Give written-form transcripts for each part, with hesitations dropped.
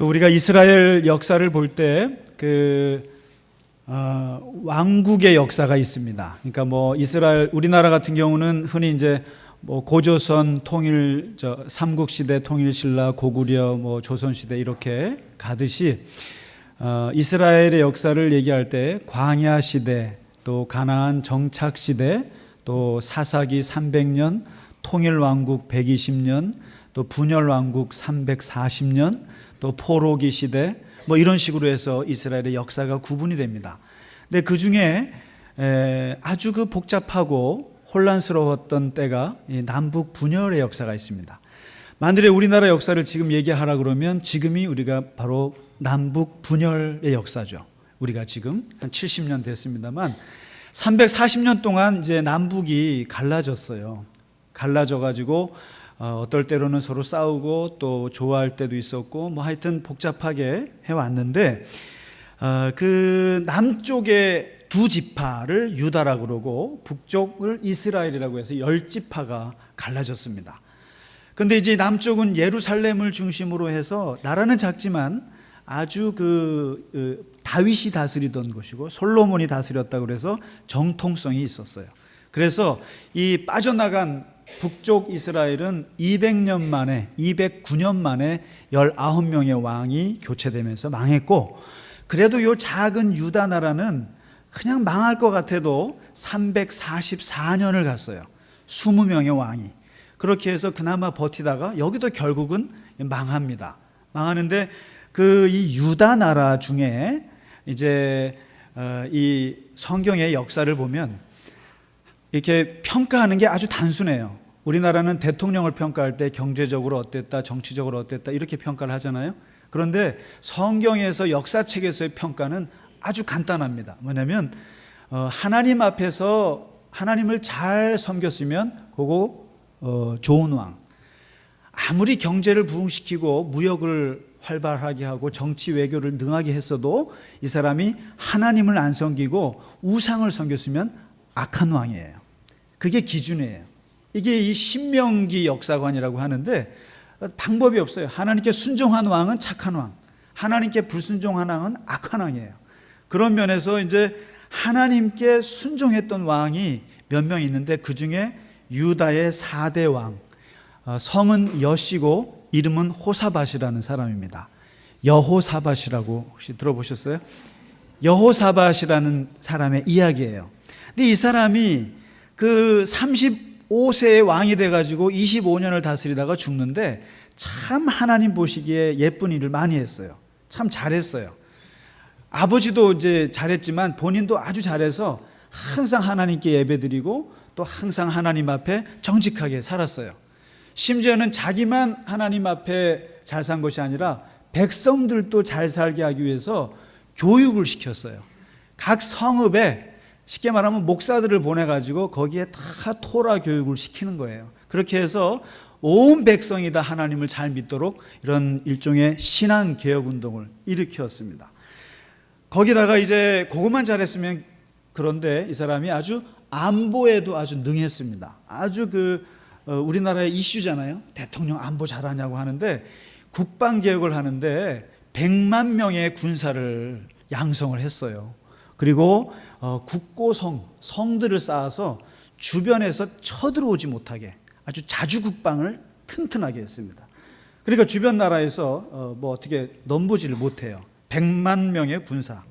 우리가 이스라엘 역사를 볼 때 왕국의 역사가 있습니다. 그러니까 뭐 이스라엘 우리나라 같은 경우는 흔히 이제 뭐 고조선 통일 삼국시대 통일신라 고구려 뭐 조선시대 이렇게 가듯이 이스라엘의 역사를 얘기할 때 광야 시대, 또 가나안 정착 시대, 또 사사기 300년, 통일 왕국 120년, 또 분열 왕국 340년, 또 포로기 시대 뭐 이런 식으로 해서 이스라엘의 역사가 구분이 됩니다. 근데 그 중에 아주 복잡하고 혼란스러웠던 때가 남북 분열의 역사가 있습니다. 만일에 우리나라 역사를 지금 얘기하라 그러면 지금이 우리가 바로 남북 분열의 역사죠. 우리가 지금 한 70년 됐습니다만 340년 동안 이제 남북이 갈라졌어요. 갈라져가지고 어떨 때로는 서로 싸우고 또 좋아할 때도 있었고 뭐 하여튼 복잡하게 해왔는데 그 남쪽의 두 지파를 유다라고 그러고 북쪽을 이스라엘이라고 해서 10지파가 갈라졌습니다. 근데 이제 남쪽은 예루살렘을 중심으로 해서 나라는 작지만 아주 다윗이 다스리던 곳이고 솔로몬이 다스렸다고 그래서 정통성이 있었어요. 그래서 이 빠져나간 북쪽 이스라엘은 200년 만에 209년 만에 19명의 왕이 교체되면서 망했고, 그래도 이 작은 유다 나라는 그냥 망할 것 같아도 344년을 갔어요. 20명의 왕이. 그렇게 해서 그나마 버티다가 여기도 결국은 망합니다. 망하는데 이 유다 나라 중에 이제 이 성경의 역사를 보면 이렇게 평가하는 게 아주 단순해요. 우리나라는 대통령을 평가할 때 경제적으로 어땠다, 정치적으로 어땠다 이렇게 평가를 하잖아요. 그런데 성경에서 역사책에서의 평가는 아주 간단합니다. 뭐냐면 하나님 앞에서 하나님을 잘 섬겼으면 그거 좋은 왕. 아무리 경제를 부흥시키고 무역을 활발하게 하고 정치 외교를 능하게 했어도 이 사람이 하나님을 안 섬기고 우상을 섬겼으면 악한 왕이에요. 그게 기준이에요. 이게 이 신명기 역사관이라고 하는데 방법이 없어요. 하나님께 순종한 왕은 착한 왕, 하나님께 불순종한 왕은 악한 왕이에요. 그런 면에서 이제 하나님께 순종했던 왕이 몇 명 있는데 그 중에 유다의 4대 왕, 성은 여시고 이름은 호사밧이라는 사람입니다. 여호사밧이라고 혹시 들어보셨어요? 여호사밧이라는 사람의 이야기예요. 근데 이 사람이 35세의 왕이 돼가지고 25년을 다스리다가 죽는데 참 하나님 보시기에 예쁜 일을 많이 했어요. 참 잘했어요. 아버지도 이제 잘했지만 본인도 아주 잘해서 항상 하나님께 예배드리고 또 항상 하나님 앞에 정직하게 살았어요. 심지어는 자기만 하나님 앞에 잘 산 것이 아니라 백성들도 잘 살게 하기 위해서 교육을 시켰어요. 각 성읍에 쉽게 말하면 목사들을 보내가지고 거기에 다 토라 교육을 시키는 거예요. 그렇게 해서 온 백성이 다 하나님을 잘 믿도록 이런 일종의 신앙 개혁 운동을 일으켰습니다. 거기다가 이제 그것만 잘했으면, 그런데 이 사람이 아주 안보에도 아주 능했습니다. 아주 우리나라의 이슈잖아요. 대통령 안보 잘하냐고 하는데 국방개혁을 하는데 100만 명의 군사를 양성을 했어요. 그리고 국고성, 성들을 쌓아서 주변에서 쳐들어오지 못하게 아주 자주국방을 튼튼하게 했습니다. 그러니까 주변 나라에서 어떻게 넘보지를 못해요. 100만 명의 군사.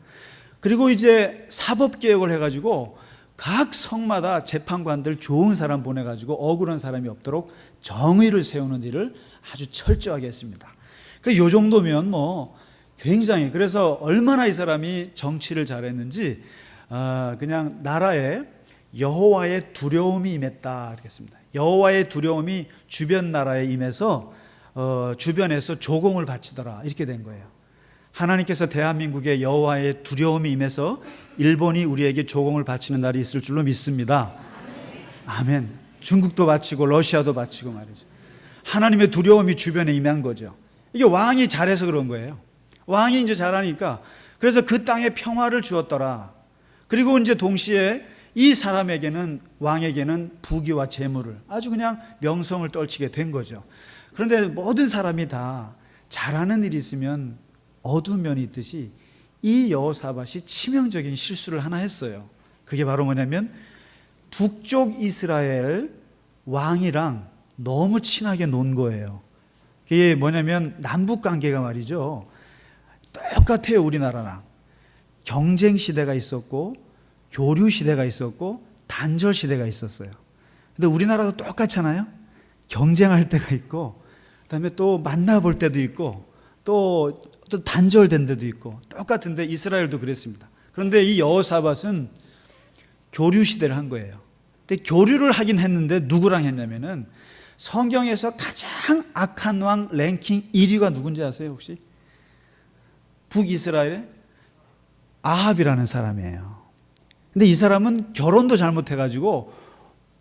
그리고 이제 사법개혁을 해가지고 각 성마다 재판관들 좋은 사람 보내가지고 억울한 사람이 없도록 정의를 세우는 일을 아주 철저하게 했습니다. 이 정도면 굉장히, 그래서 얼마나 이 사람이 정치를 잘했는지 그냥 나라에 여호와의 두려움이 임했다 그랬습니다. 여호와의 두려움이 주변 나라에 임해서 주변에서 조공을 바치더라 이렇게 된 거예요. 하나님께서 대한민국에 여호와의 두려움이 임해서 일본이 우리에게 조공을 바치는 날이 있을 줄로 믿습니다. 아멘. 중국도 바치고 러시아도 바치고 말이죠. 하나님의 두려움이 주변에 임한 거죠. 이게 왕이 잘해서 그런 거예요. 왕이 이제 잘하니까, 그래서 그 땅에 평화를 주었더라. 그리고 이제 동시에 이 사람에게는, 왕에게는 부귀와 재물을, 아주 그냥 명성을 떨치게 된 거죠. 그런데 모든 사람이 다 잘하는 일이 있으면 어두운 면이 있듯이 이 여호사밧이 치명적인 실수를 하나 했어요. 그게 바로 뭐냐면 북쪽 이스라엘 왕이랑 너무 친하게 논 거예요. 그게 뭐냐면 남북 관계가 말이죠, 똑같아요. 우리나라랑 경쟁 시대가 있었고 교류 시대가 있었고 단절 시대가 있었어요. 근데 우리나라도 똑같잖아요. 경쟁할 때가 있고 그다음에 또 만나볼 때도 있고 또 단절된 데도 있고 똑같은데 이스라엘도 그랬습니다. 그런데 이 여호사밧은 교류 시대를 한 거예요. 근데 교류를 하긴 했는데 누구랑 했냐면은 성경에서 가장 악한 왕 랭킹 1위가 누군지 아세요 혹시? 북이스라엘의 아합이라는 사람이에요. 근데 이 사람은 결혼도 잘못해가지고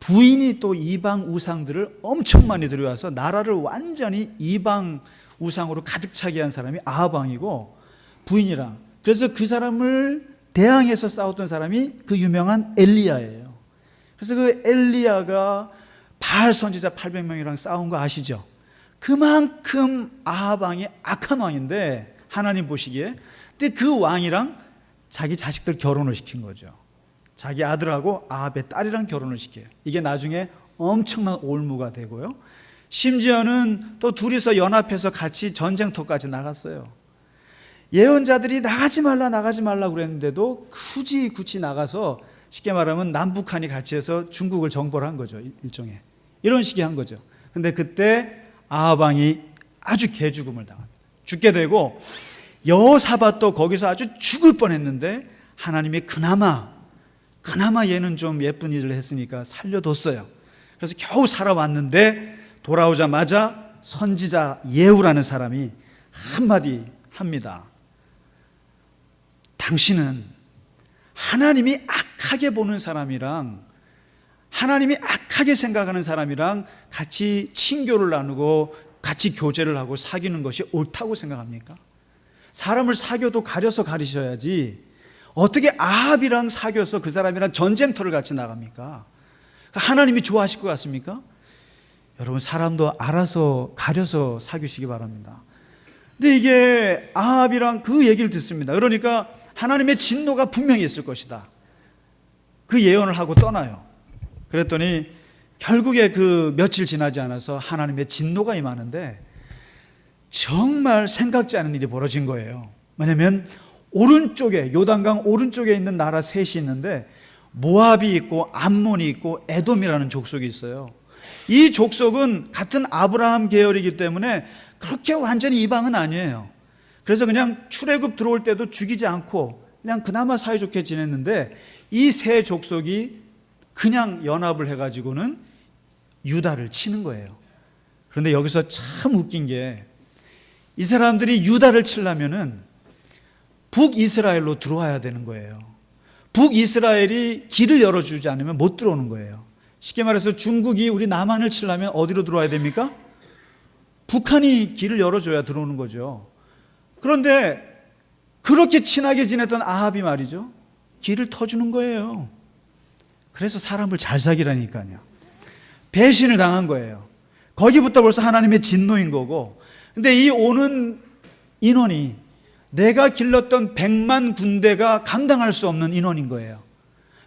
부인이 또 이방 우상들을 엄청 많이 들여와서 나라를 완전히 이방 우상으로 가득 차게 한 사람이 아합 왕이고 부인이랑, 그래서 그 사람을 대항해서 싸웠던 사람이 그 유명한 엘리야예요. 그래서 그 엘리야가 바알 선지자 800명이랑 싸운 거 아시죠? 그만큼 아합 왕이 악한 왕인데 하나님 보시기에. 근데 그 왕이랑 자기 자식들 결혼을 시킨 거죠. 자기 아들하고 아합의 딸이랑 결혼을 시켜요. 이게 나중에 엄청난 올무가 되고요. 심지어는 또 둘이서 연합해서 같이 전쟁터까지 나갔어요. 예언자들이 나가지 말라 그랬는데도 굳이 나가서 쉽게 말하면 남북한이 같이 해서 중국을 정벌 한 거죠. 일종의 이런 식의 한 거죠. 근데 그때 아합 왕이 아주 개죽음을 당합니다. 죽게 되고 여호사밧도 거기서 아주 죽을 뻔했는데 하나님이 그나마 얘는 좀 예쁜 일을 했으니까 살려뒀어요. 그래서 겨우 살아왔는데 돌아오자마자 선지자 예후라는 사람이 한마디 합니다. 당신은 하나님이 악하게 보는 사람이랑 하나님이 악하게 생각하는 사람이랑 같이 친교를 나누고 같이 교제를 하고 사귀는 것이 옳다고 생각합니까? 사람을 사귀어도 가려서 가리셔야지 어떻게 아합이랑 사귀어서 그 사람이랑 전쟁터를 같이 나갑니까? 하나님이 좋아하실 것 같습니까? 여러분, 사람도 알아서 가려서 사귀시기 바랍니다. 근데 이게 아합이랑 그 얘기를 듣습니다. 그러니까 하나님의 진노가 분명히 있을 것이다. 그 예언을 하고 떠나요. 그랬더니 결국에 그 며칠 지나지 않아서 하나님의 진노가 임하는데 정말 생각지 않은 일이 벌어진 거예요. 뭐냐면 오른쪽에, 요단강 오른쪽에 있는 나라 셋이 있는데 모압이 있고 암몬이 있고 에돔이라는 족속이 있어요. 이 족속은 같은 아브라함 계열이기 때문에 그렇게 완전히 이방은 아니에요. 그래서 그냥 출애굽 들어올 때도 죽이지 않고 그냥 그나마 사이좋게 지냈는데 이 세 족속이 그냥 연합을 해가지고는 유다를 치는 거예요. 그런데 여기서 참 웃긴 게 이 사람들이 유다를 치려면은 북이스라엘로 들어와야 되는 거예요. 북이스라엘이 길을 열어주지 않으면 못 들어오는 거예요. 쉽게 말해서 중국이 우리 남한을 치려면 어디로 들어와야 됩니까? 북한이 길을 열어줘야 들어오는 거죠. 그런데 그렇게 친하게 지냈던 아합이 말이죠, 길을 터주는 거예요. 그래서 사람을 잘 사귀라니까요. 배신을 당한 거예요. 거기부터 벌써 하나님의 진노인 거고. 근데 이 오는 인원이 내가 길렀던 100만 군대가 감당할 수 없는 인원인 거예요.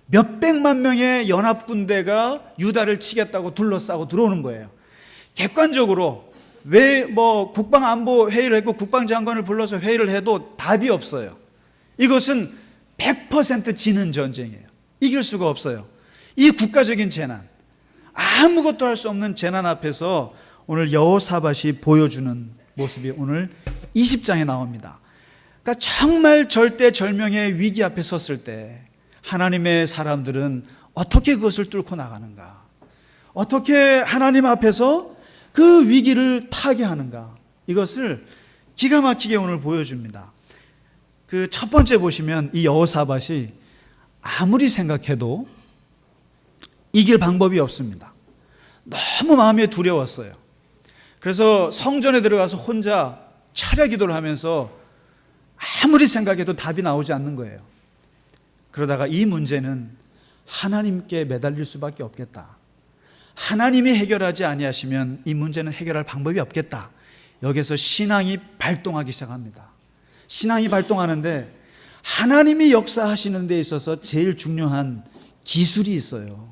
몇백만 명의 연합군대가 유다를 치겠다고 둘러싸고 들어오는 거예요. 객관적으로 왜 국방안보 회의를 했고 국방장관을 불러서 회의를 해도 답이 없어요. 이것은 100% 지는 전쟁이에요. 이길 수가 없어요. 이 국가적인 재난, 아무것도 할 수 없는 재난 앞에서 오늘 여호사밧이 보여주는 모습이 오늘 20장에 나옵니다. 그러니까 정말 절대절명의 위기 앞에 섰을 때 하나님의 사람들은 어떻게 그것을 뚫고 나가는가, 어떻게 하나님 앞에서 그 위기를 타개하는가, 이것을 기가 막히게 오늘 보여줍니다. 그 첫 번째 보시면 이 여호사밧이 아무리 생각해도 이길 방법이 없습니다. 너무 마음이 두려웠어요. 그래서 성전에 들어가서 혼자 철야 기도를 하면서 아무리 생각해도 답이 나오지 않는 거예요. 그러다가 이 문제는 하나님께 매달릴 수밖에 없겠다. 하나님이 해결하지 아니하시면 이 문제는 해결할 방법이 없겠다. 여기서 신앙이 발동하기 시작합니다. 신앙이 발동하는데 하나님이 역사하시는 데 있어서 제일 중요한 기술이 있어요.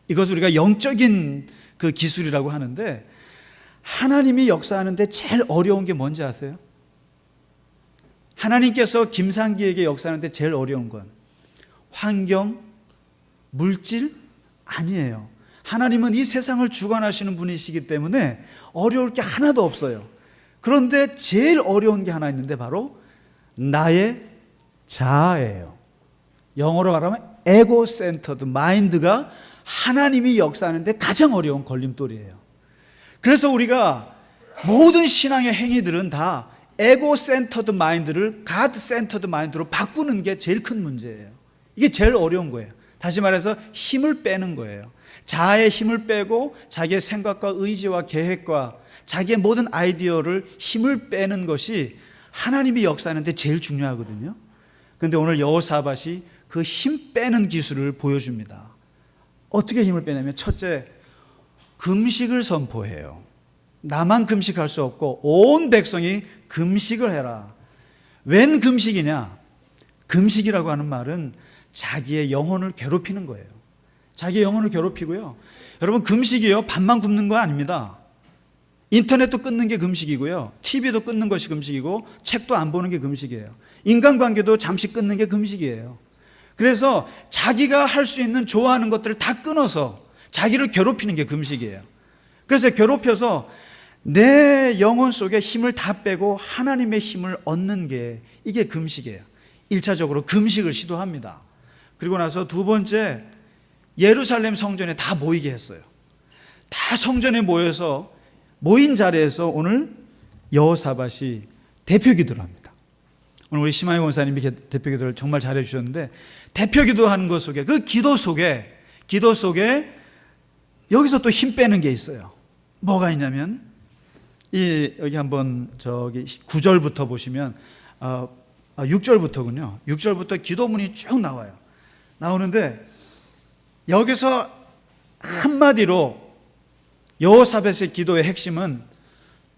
이것을 우리가 영적인 그 기술이라고 하는데, 하나님이 역사하는데 제일 어려운 게 뭔지 아세요? 하나님께서 김상기에게 역사하는데 제일 어려운 건 환경, 물질 아니에요. 하나님은 이 세상을 주관하시는 분이시기 때문에 어려울 게 하나도 없어요. 그런데 제일 어려운 게 하나 있는데 바로 나의 자아예요. 영어로 말하면 에고 센터드 마인드가 하나님이 역사하는데 가장 어려운 걸림돌이에요. 그래서 우리가 모든 신앙의 행위들은 다 에고 센터드 마인드를 가드 센터드 마인드로 바꾸는 게 제일 큰 문제예요. 이게 제일 어려운 거예요. 다시 말해서 힘을 빼는 거예요. 자아의 힘을 빼고 자기의 생각과 의지와 계획과 자기의 모든 아이디어를 힘을 빼는 것이 하나님이 역사하는데 제일 중요하거든요. 그런데 오늘 여호사밧이 그 힘 빼는 기술을 보여줍니다. 어떻게 힘을 빼냐면, 첫째, 금식을 선포해요. 나만 금식할 수 없고 온 백성이 금식을 해라. 웬 금식이냐? 금식이라고 하는 말은 자기의 영혼을 괴롭히는 거예요. 자기의 영혼을 괴롭히고요. 여러분, 금식이요, 밥만 굶는 건 아닙니다. 인터넷도 끊는 게 금식이고요, TV도 끊는 것이 금식이고, 책도 안 보는 게 금식이에요. 인간관계도 잠시 끊는 게 금식이에요. 그래서 자기가 할 수 있는 좋아하는 것들을 다 끊어서 자기를 괴롭히는 게 금식이에요. 그래서 괴롭혀서 내 영혼 속에 힘을 다 빼고 하나님의 힘을 얻는 게, 이게 금식이에요. 1차적으로 금식을 시도합니다. 그리고 나서 두 번째, 예루살렘 성전에 다 모이게 했어요. 다 성전에 모여서 모인 자리에서 오늘 여호사밧이 대표 기도를 합니다. 오늘 우리 심하희 원사님이 대표 기도를 정말 잘해 주셨는데, 대표 기도하는 것 속에, 그 기도 속에 여기서 또 힘 빼는 게 있어요. 뭐가 있냐면, 여기 한번 9절부터 보시면 6절부터군요. 6절부터 기도문이 쭉 나와요. 나오는데 여기서 한마디로 여호사밧의 기도의 핵심은,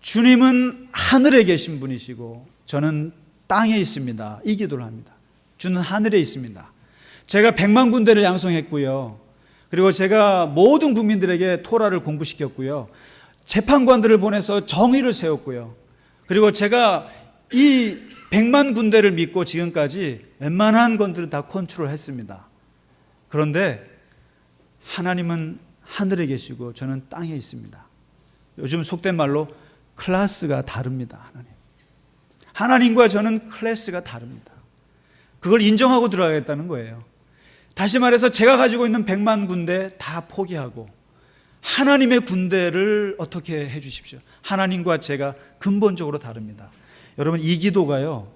주님은 하늘에 계신 분이시고 저는 땅에 있습니다. 이 기도를 합니다. 주는 하늘에 있습니다. 제가 100만 군대를 양성했고요. 그리고 제가 모든 국민들에게 토라를 공부시켰고요. 재판관들을 보내서 정의를 세웠고요. 그리고 제가 이 100만 군대를 믿고 지금까지 웬만한 것들을 다 컨트롤했습니다. 그런데 하나님은 하늘에 계시고 저는 땅에 있습니다. 요즘 속된 말로 클래스가 다릅니다. 하나님과 저는 클래스가 다릅니다. 그걸 인정하고 들어가겠다는 거예요. 다시 말해서 제가 가지고 있는 100만 군대 다 포기하고 하나님의 군대를 어떻게 해 주십시오. 하나님과 제가 근본적으로 다릅니다. 여러분, 이 기도가요,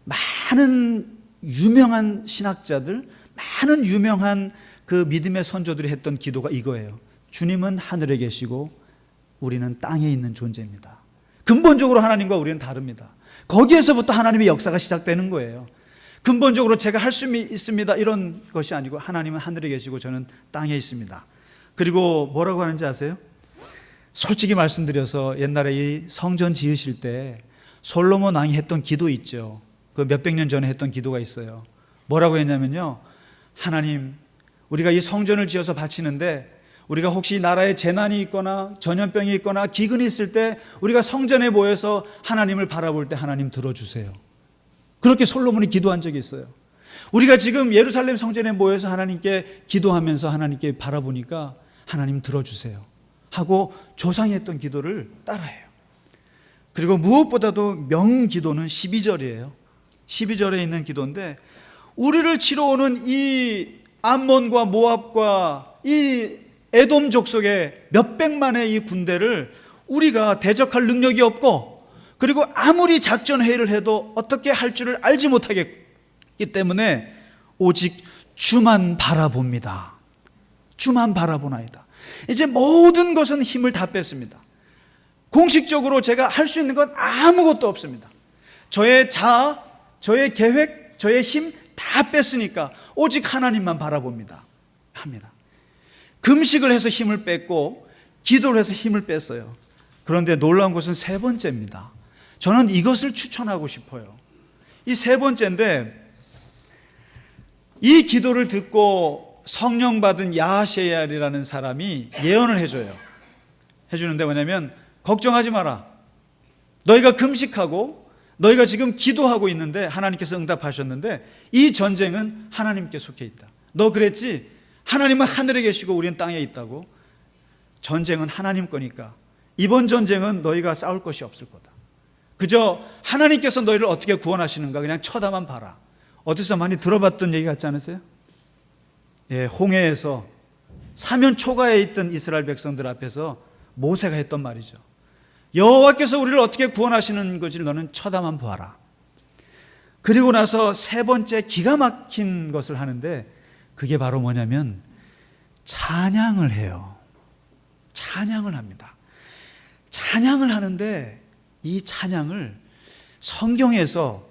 많은 유명한 신학자들, 많은 유명한 그 믿음의 선조들이 했던 기도가 이거예요. 주님은 하늘에 계시고 우리는 땅에 있는 존재입니다. 근본적으로 하나님과 우리는 다릅니다. 거기에서부터 하나님의 역사가 시작되는 거예요. 근본적으로 제가 할 수 있습니다, 이런 것이 아니고, 하나님은 하늘에 계시고 저는 땅에 있습니다. 그리고 뭐라고 하는지 아세요? 솔직히 말씀드려서 옛날에 이 성전 지으실 때 솔로몬 왕이 했던 기도 있죠. 그 몇백 년 전에 했던 기도가 있어요. 뭐라고 했냐면요, 하나님, 우리가 이 성전을 지어서 바치는데 우리가 혹시 나라에 재난이 있거나 전염병이 있거나 기근이 있을 때 우리가 성전에 모여서 하나님을 바라볼 때 하나님 들어주세요. 그렇게 솔로몬이 기도한 적이 있어요. 우리가 지금 예루살렘 성전에 모여서 하나님께 기도하면서 하나님께 바라보니까 하나님 들어주세요 하고 조상이 했던 기도를 따라해요. 그리고 무엇보다도 명기도는 12절이에요. 12절에 있는 기도인데, 우리를 치러 오는 이 암몬과 모압과 이 에돔 족속의 몇백만의 이 군대를 우리가 대적할 능력이 없고, 그리고 아무리 작전 회의를 해도 어떻게 할 줄을 알지 못하겠기 때문에 오직 주만 바라봅니다. 주만 바라보나이다. 이제 모든 것은 힘을 다 뺐습니다. 공식적으로 제가 할 수 있는 건 아무것도 없습니다. 저의 자아, 저의 계획, 저의 힘 다 뺐으니까 오직 하나님만 바라봅니다. 합니다. 금식을 해서 힘을 뺐고 기도를 해서 힘을 뺐어요. 그런데 놀라운 것은 세 번째입니다. 저는 이것을 추천하고 싶어요. 이 세 번째인데, 이 기도를 듣고 성령 받은 야하시엘이라는 사람이 예언을 해주는데 뭐냐면, 걱정하지 마라. 너희가 금식하고 너희가 지금 기도하고 있는데 하나님께서 응답하셨는데 이 전쟁은 하나님께 속해 있다. 너 그랬지? 하나님은 하늘에 계시고 우리는 땅에 있다고. 전쟁은 하나님 거니까 이번 전쟁은 너희가 싸울 것이 없을 거다. 그저 하나님께서 너희를 어떻게 구원하시는가 그냥 쳐다만 봐라. 어디서 많이 들어봤던 얘기 같지 않으세요? 예, 홍해에서 사면 초가에 있던 이스라엘 백성들 앞에서 모세가 했던 말이죠. 여호와께서 우리를 어떻게 구원하시는 것을 너는 쳐다만 봐라. 그리고 나서 세 번째 기가 막힌 것을 하는데, 그게 바로 뭐냐면 찬양을 해요. 찬양을 합니다. 찬양을 하는데 이 찬양을 성경에서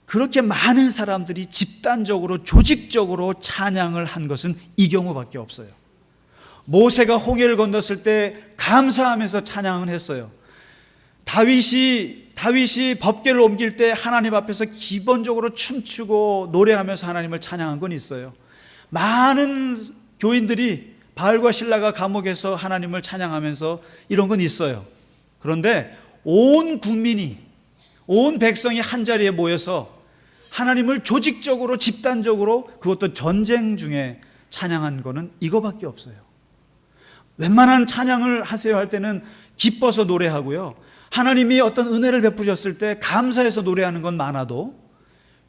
그렇게 많은 사람들이 집단적으로 조직적으로 찬양을 한 것은 이 경우밖에 없어요. 모세가 홍해를 건넜을 때 감사하면서 찬양을 했어요. 다윗이 법궤를 옮길 때 하나님 앞에서 기본적으로 춤추고 노래하면서 하나님을 찬양한 건 있어요. 많은 교인들이 바알과 실라가 감옥에서 하나님을 찬양하면서 이런 건 있어요. 그런데 온 국민이, 온 백성이 한자리에 모여서 하나님을 조직적으로 집단적으로, 그것도 전쟁 중에 찬양한 거는 이거밖에 없어요. 웬만한 찬양을 하세요 할 때는 기뻐서 노래하고요, 하나님이 어떤 은혜를 베푸셨을 때 감사해서 노래하는 건 많아도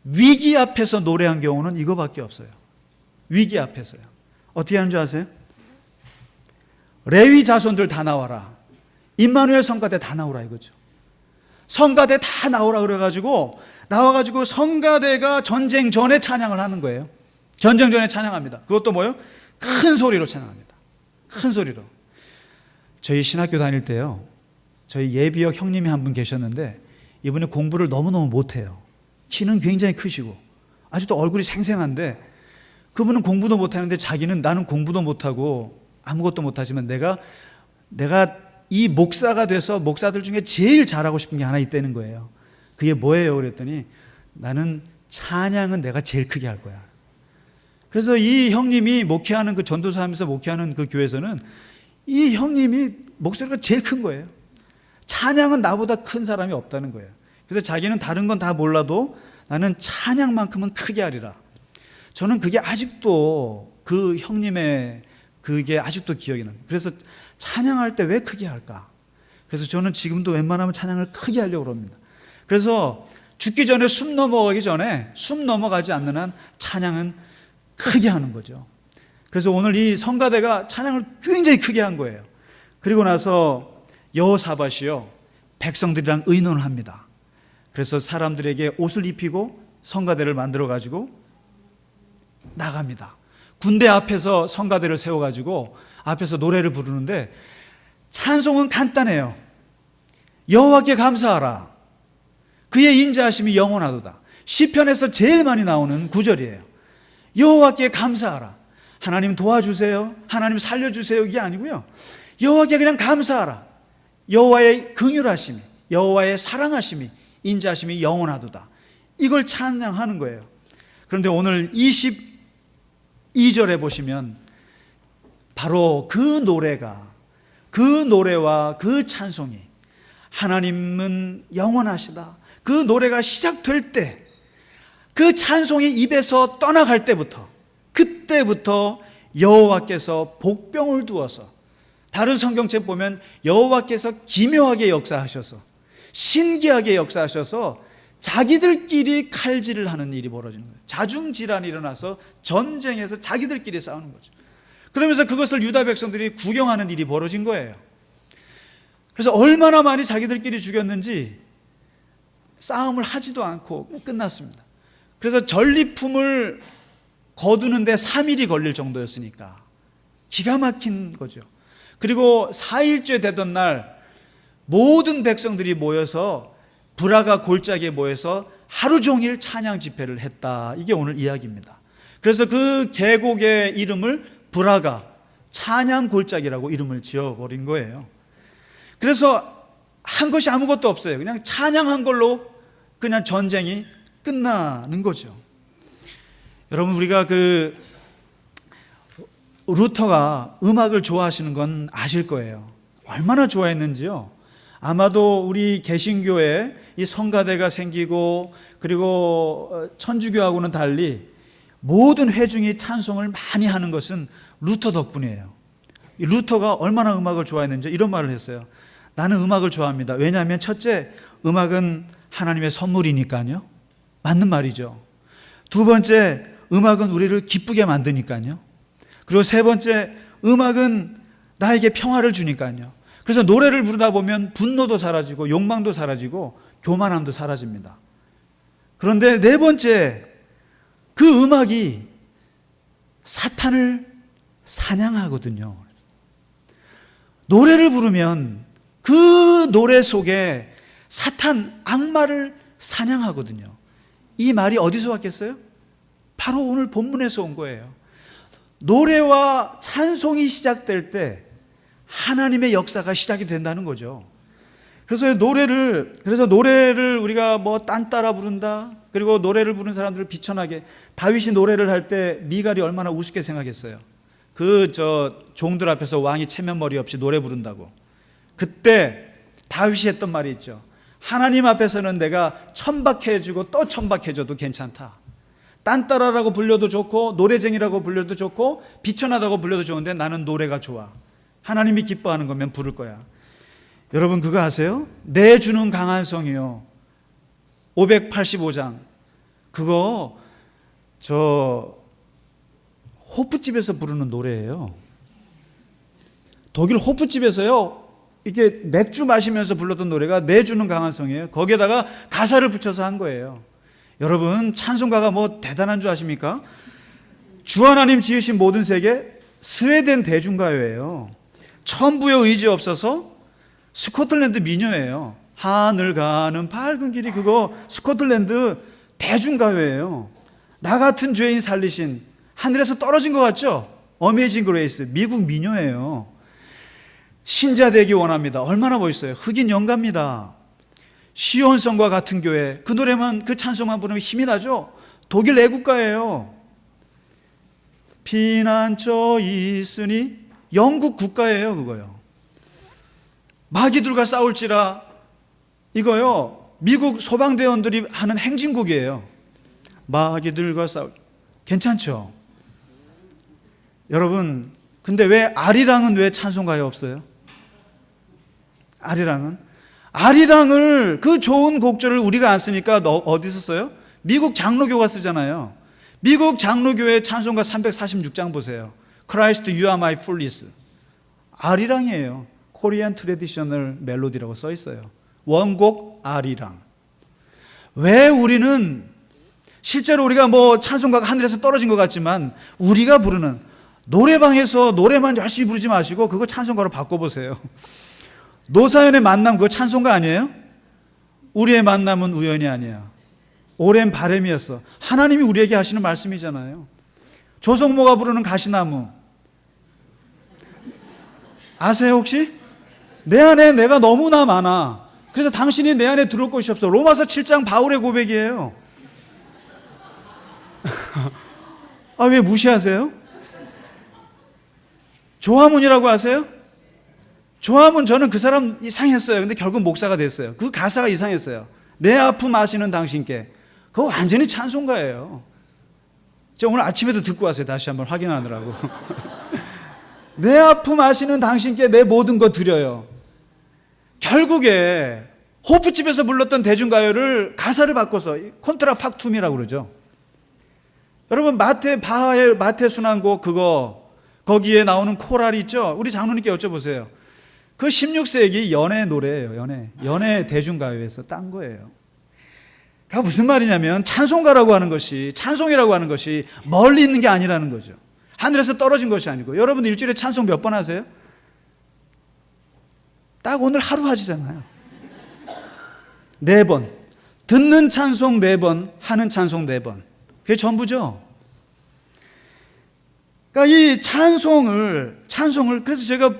위기 앞에서 노래한 경우는 이거밖에 없어요. 위기 앞에서요. 어떻게 하는 줄 아세요? 레위 자손들 다 나와라. 임마누엘 성가대 다 나오라 이거죠. 성가대 다 나오라 그래가지고 나와가지고 성가대가 전쟁 전에 찬양을 하는 거예요. 전쟁 전에 찬양합니다. 그것도 뭐예요? 큰 소리로 찬양합니다. 큰 소리로. 저희 신학교 다닐 때요, 저희 예비역 형님이 한 분 계셨는데 이분이 공부를 너무너무 못해요. 키는 굉장히 크시고 아직도 얼굴이 생생한데, 그분은 공부도 못하는데 자기는 나는 공부도 못하고 아무것도 못하지만 내가 이 목사가 돼서 목사들 중에 제일 잘하고 싶은 게 하나 있다는 거예요. 그게 뭐예요? 그랬더니 나는 찬양은 내가 제일 크게 할 거야. 그래서 이 형님이 목회하는 그 전도사 하면서 목회하는 그 교회에서는 이 형님이 목소리가 제일 큰 거예요. 찬양은 나보다 큰 사람이 없다는 거예요. 그래서 자기는 다른 건 다 몰라도 나는 찬양만큼은 크게 하리라. 저는 그게 아직도 그 형님의 그게 아직도 기억이 납니다. 그래서 찬양할 때 왜 크게 할까? 그래서 저는 지금도 웬만하면 찬양을 크게 하려고 합니다. 그래서 죽기 전에 숨 넘어가기 전에 숨 넘어가지 않는 한 찬양은 크게 하는 거죠. 그래서 오늘 이 성가대가 찬양을 굉장히 크게 한 거예요. 그리고 나서 여호사밧이요, 백성들이랑 의논을 합니다. 그래서 사람들에게 옷을 입히고 성가대를 만들어 가지고 나갑니다. 군대 앞에서 성가대를 세워가지고 앞에서 노래를 부르는데 찬송은 간단해요. 여호와께 감사하라. 그의 인자하심이 영원하도다. 시편에서 제일 많이 나오는 구절이에요. 여호와께 감사하라. 하나님 도와주세요, 하나님 살려주세요, 이게 아니고요, 여호와께 그냥 감사하라. 여호와의 긍휼하심이, 여호와의 사랑하심이, 인자하심이 영원하도다. 이걸 찬양하는 거예요. 그런데 오늘 22절에 보시면 바로 그 노래와 그 찬송이, 하나님은 영원하시다, 그 노래가 시작될 때, 그 찬송이 입에서 떠나갈 때부터, 그때부터 여호와께서 복병을 두어서, 다른 성경책 보면 여호와께서 기묘하게 역사하셔서, 신기하게 역사하셔서 자기들끼리 칼질을 하는 일이 벌어지는 거예요. 자중질환이 일어나서 전쟁에서 자기들끼리 싸우는 거죠. 그러면서 그것을 유다 백성들이 구경하는 일이 벌어진 거예요. 그래서 얼마나 많이 자기들끼리 죽였는지 싸움을 하지도 않고 끝났습니다. 그래서 전리품을 거두는데 3일이 걸릴 정도였으니까 기가 막힌 거죠. 그리고 4일째 되던 날 모든 백성들이 모여서 브라가 골짜기에 모여서 하루 종일 찬양 집회를 했다. 이게 오늘 이야기입니다. 그래서 그 계곡의 이름을 브라가 찬양 골짜기라고 이름을 지어버린 거예요. 그래서 한 것이 아무것도 없어요. 그냥 찬양한 걸로 그냥 전쟁이 끝나는 거죠. 여러분, 우리가 루터가 음악을 좋아하시는 건 아실 거예요. 얼마나 좋아했는지요. 아마도 우리 개신교에 이 성가대가 생기고 그리고 천주교하고는 달리 모든 회중이 찬송을 많이 하는 것은 루터 덕분이에요. 루터가 얼마나 음악을 좋아했는지 이런 말을 했어요. 나는 음악을 좋아합니다. 왜냐하면 첫째, 음악은 하나님의 선물이니까요. 맞는 말이죠. 두 번째, 음악은 우리를 기쁘게 만드니까요. 그리고 세 번째, 음악은 나에게 평화를 주니까요. 그래서 노래를 부르다 보면 분노도 사라지고 욕망도 사라지고 교만함도 사라집니다. 그런데 네 번째, 그 음악이 사탄을 사냥하거든요. 노래를 부르면 그 노래 속에 사탄, 악마를 사냥하거든요. 이 말이 어디서 왔겠어요? 바로 오늘 본문에서 온 거예요. 노래와 찬송이 시작될 때 하나님의 역사가 시작이 된다는 거죠. 그래서 노래를 우리가 뭐 딴 따라 부른다. 그리고 노래를 부르는 사람들을 비천하게, 다윗이 노래를 할 때 미갈이 얼마나 우습게 생각했어요. 종들 앞에서 왕이 체면머리 없이 노래 부른다고. 그때 다윗이 했던 말이 있죠. 하나님 앞에서는 내가 천박해주고 또 천박해줘도 괜찮다. 딴따라라고 불려도 좋고 노래쟁이라고 불려도 좋고 비천하다고 불려도 좋은데 나는 노래가 좋아. 하나님이 기뻐하는 거면 부를 거야. 여러분, 그거 아세요? 내 주는 강한 성이요, 585장. 그거 호프집에서 부르는 노래예요. 독일 호프집에서요, 이렇게 맥주 마시면서 불렀던 노래가 내 주는 강한 성이에요. 거기에다가 가사를 붙여서 한 거예요. 여러분, 찬송가가 뭐 대단한 줄 아십니까? 주 하나님 지으신 모든 세계, 스웨덴 대중가요예요. 천부의 의지 없어서 스코틀랜드 민요예요. 하늘 가는 밝은 길이, 그거 스코틀랜드 대중가요예요. 나 같은 죄인 살리신, 하늘에서 떨어진 것 같죠? 어메이징 그레이스, 미국 민요예요. 신자 되기 원합니다. 얼마나 멋있어요. 흑인 영가입니다. 시온성과 같은 교회, 그 노래만, 그 찬송만 부르면 힘이 나죠? 독일 애국가예요. 피난처 있으니, 영국 국가예요. 그거요. 마귀들과 싸울지라, 이거요, 미국 소방대원들이 하는 행진곡이에요. 마귀들과 싸울, 괜찮죠? 여러분, 근데 왜 아리랑은 왜 찬송가에 없어요? 아리랑을, 그 좋은 곡절을 우리가 안 쓰니까 어디서 써요? 미국 장로교가 쓰잖아요. 미국 장로교의 찬송가 346장 보세요. Christ, you are my fullness. 아리랑이에요. Korean Traditional Melody라고 써 있어요. 원곡 아리랑. 왜 우리는, 실제로 우리가 뭐 찬송가가 하늘에서 떨어진 것 같지만, 우리가 부르는, 노래방에서 노래만 열심히 부르지 마시고 그거 찬송가로 바꿔보세요. 노사연의 만남, 그거 찬송가 아니에요? 우리의 만남은 우연이 아니야, 오랜 바람이었어. 하나님이 우리에게 하시는 말씀이잖아요. 조성모가 부르는 가시나무 아세요 혹시? 내 안에 내가 너무나 많아, 그래서 당신이 내 안에 들어올 곳이 없어. 로마서 7장 바울의 고백이에요. 아, 왜 무시하세요? 조화문이라고 아세요? 조화문, 저는 그 사람 이상했어요. 근데 결국 목사가 됐어요. 그 가사가 이상했어요. 내 아픔 아시는 당신께. 그거 완전히 찬송가예요. 제가 오늘 아침에도 듣고 왔어요. 다시 한번 확인하느라고. 내 아픔 아시는 당신께 내 모든 거 드려요. 결국에 호프집에서 불렀던 대중가요를 가사를 바꿔서 콘트라 팍툼이라고 그러죠. 여러분, 마태 순환곡, 그거 거기에 나오는 코랄이 있죠. 우리 장로님께 여쭤보세요. 그 16세기 연애 노래예요. 연애 대중가요에서 딴 거예요. 그게 무슨 말이냐면, 찬송가라고 하는 것이, 찬송이라고 하는 것이 멀리 있는 게 아니라는 거죠. 하늘에서 떨어진 것이 아니고. 여러분, 일주일에 찬송 몇 번 하세요? 딱 오늘 하루 하시잖아요. 4번. 듣는 찬송 4번, 하는 찬송 4번. 그게 전부죠. 그러니까 이 찬송을 찬송을, 그래서 제가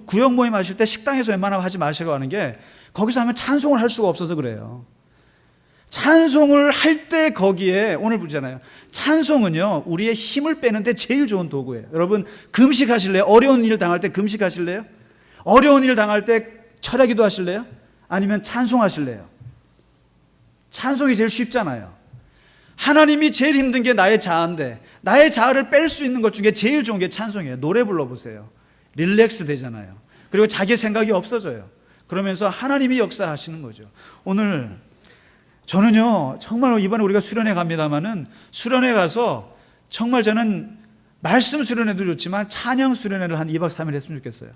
구역 모임 하실 때 식당에서 웬만하면 하지 마시라고 하는 게, 거기서 하면 찬송을 할 수가 없어서 그래요. 찬송을 할 때 거기에, 오늘 보잖아요. 찬송은요, 우리의 힘을 빼는데 제일 좋은 도구예요. 여러분, 금식하실래요? 어려운 일 당할 때 금식하실래요? 어려운 일 당할 때 철야기도 하실래요? 아니면 찬송하실래요? 찬송이 제일 쉽잖아요. 하나님이 제일 힘든 게 나의 자아인데, 나의 자아를 뺄 수 있는 것 중에 제일 좋은 게 찬송이에요. 노래 불러보세요. 릴렉스 되잖아요. 그리고 자기 생각이 없어져요. 그러면서 하나님이 역사하시는 거죠. 오늘 저는요, 정말 이번에 우리가 수련회 갑니다마는, 수련회 가서 정말 저는 말씀 수련회도 좋지만 찬양 수련회를 한 2박 3일 했으면 좋겠어요.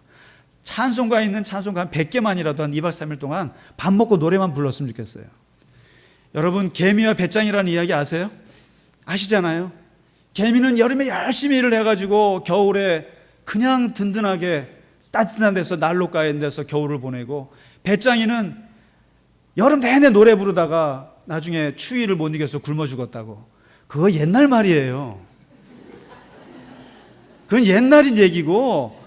찬송가 있는 찬송가 한 100개만이라도 한 2박 3일 동안 밥 먹고 노래만 불렀으면 좋겠어요. 여러분, 개미와 배짱이라는 이야기 아세요? 아시잖아요. 개미는 여름에 열심히 일을 해가지고 겨울에 그냥 든든하게 따뜻한 데서 난로가에 데서 겨울을 보내고, 배짱이는 여름 내내 노래 부르다가 나중에 추위를 못 이겨서 굶어 죽었다고. 그거 옛날 말이에요. 그건 옛날인 얘기고,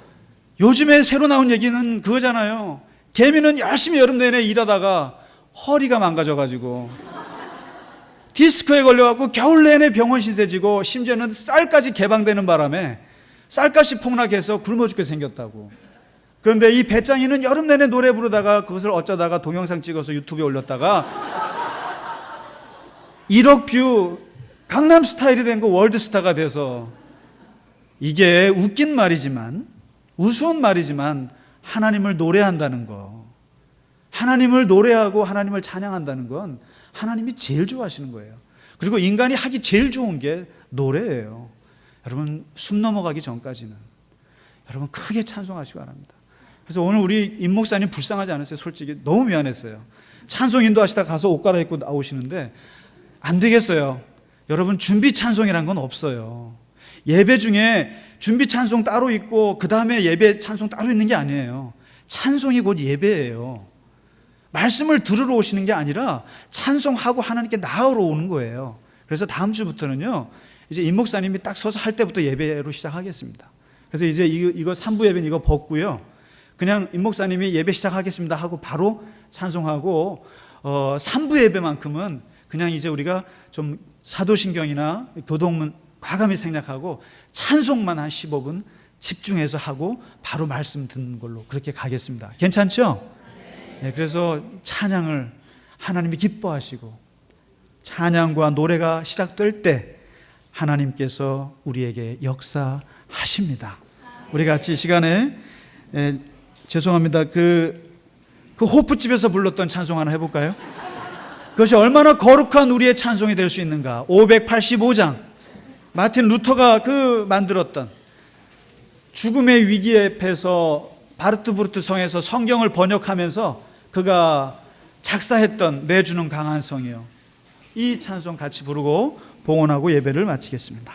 요즘에 새로 나온 얘기는 그거잖아요. 개미는 열심히 여름 내내 일하다가 허리가 망가져가지고 디스크에 걸려갖고 겨울 내내 병원 신세지고, 심지어는 쌀까지 개방되는 바람에 쌀값이 폭락해서 굶어 죽게 생겼다고. 그런데 이 배짱이는 여름 내내 노래 부르다가 그것을 어쩌다가 동영상 찍어서 유튜브에 올렸다가 1억 뷰 강남 스타일이 된 거 월드스타가 돼서, 이게 웃긴 말이지만, 우스운 말이지만 하나님을 노래한다는 거, 하나님을 노래하고 하나님을 찬양한다는 건 하나님이 제일 좋아하시는 거예요. 그리고 인간이 하기 제일 좋은 게 노래예요. 여러분, 숨 넘어가기 전까지는 여러분 크게 찬송하시기 바랍니다. 그래서 오늘 우리 임 목사님 불쌍하지 않으세요? 솔직히 너무 미안했어요. 찬송 인도하시다 가서 옷 갈아입고 나오시는데 안 되겠어요. 여러분, 준비 찬송이란 건 없어요. 예배 중에 준비 찬송 따로 있고 그 다음에 예배 찬송 따로 있는 게 아니에요. 찬송이 곧 예배예요. 말씀을 들으러 오시는 게 아니라 찬송하고 하나님께 나아오러 오는 거예요. 그래서 다음 주부터는요, 이제 임 목사님이 딱 서서 할 때부터 예배로 시작하겠습니다. 그래서 이제 이거 3부 예배는 이거 벗고요, 그냥 임 목사님이 예배 시작하겠습니다 하고 바로 찬송하고, 3부 예배만큼은 그냥 이제 우리가 좀 사도신경이나 교동문 과감히 생략하고 찬송만 한 15분 집중해서 하고 바로 말씀 듣는 걸로 그렇게 가겠습니다. 괜찮죠? 네, 그래서 찬양을 하나님이 기뻐하시고, 찬양과 노래가 시작될 때 하나님께서 우리에게 역사하십니다. 우리 같이 이 시간에 죄송합니다. 그 호프집에서 불렀던 찬송 하나 해볼까요? 그것이 얼마나 거룩한 우리의 찬송이 될 수 있는가. 585장 마틴 루터가 만들었던, 죽음의 위기 앞에서 바르트부르트 성에서 성경을 번역하면서 그가 작사했던 내주는 강한 성이요. 이 찬송 같이 부르고 봉헌하고 예배를 마치겠습니다.